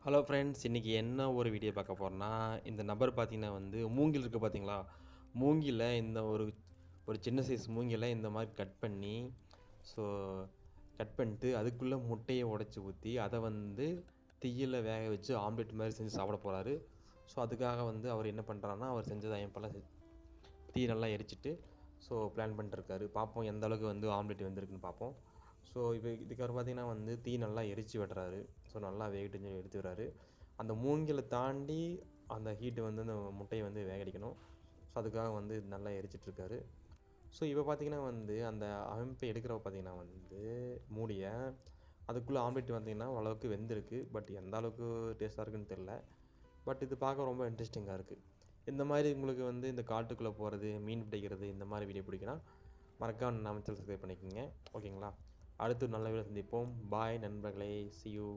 Hello friends, இன்றைக்கி என்ன ஒரு வீடியோ பார்க்க போகிறோன்னா, இந்த நபர் பார்த்தீங்கன்னா வந்து மூங்கில் இருக்குது பார்த்தீங்களா? மூங்கில இந்த ஒரு ஒரு சின்ன சைஸ் மூங்கில இந்த மாதிரி கட் பண்ணி, ஸோ கட் பண்ணிட்டு அதுக்குள்ளே முட்டையை உடைச்சி ஊற்றி அதை வந்து தீயில வேக வச்சு ஆம்லெட் மாதிரி செஞ்சு சாப்பிட போகிறாரு. ஸோ அதுக்காக வந்து அவர் என்ன பண்ணுறாருன்னா, அவர் செஞ்சதை இப்போல்லாம் தீ நல்லா எரிச்சிட்டு ஸோ பிளான் பண்ணிட்டுருக்காரு. பார்ப்போம் எந்த அளவுக்கு வந்து ஆம்லெட் வெந்திருக்குன்னு பார்ப்போம். ஸோ இப்போ இதுக்கப்புறம் பார்த்தீங்கன்னா வந்து தீ நல்லா எரிச்சு விடுறாரு. ஸோ நல்லா வேகட்டுன்னு சொல்லி எடுத்து விடுறாரு. அந்த மூங்கிலை தாண்டி அந்த ஹீட்டு வந்து அந்த முட்டையை வந்து வேகடிக்கணும். ஸோ அதுக்காக வந்து நல்லா எரிச்சிட்ருக்காரு. ஸோ இப்போ பார்த்தீங்கன்னா வந்து அந்த அமைப்பை எடுக்கிறப்ப பார்த்தீங்கன்னா வந்து மூடிய அதுக்குள்ளே ஆம்லெட் பார்த்தீங்கன்னா ஓரளவுக்கு வெந்திருக்கு. பட் எந்த அளவுக்கு டேஸ்ட்டாக இருக்குன்னு தெரில. பட் இது பார்க்க ரொம்ப இன்ட்ரெஸ்டிங்காக இருக்குது. இந்த மாதிரி உங்களுக்கு வந்து இந்த காட்டுக்குள்ளே போகிறது, மீன் பிடிக்கிறது இந்த மாதிரி வீடியோ பிடிக்குன்னா மறக்காம நம்ம சேனல் சப்ஸ்கிரைப் பண்ணிக்கோங்க. ஓகேங்களா? அடுத்து நல்ல வீடியோ சந்திப்போம். பாய் நண்பர்களே. See you.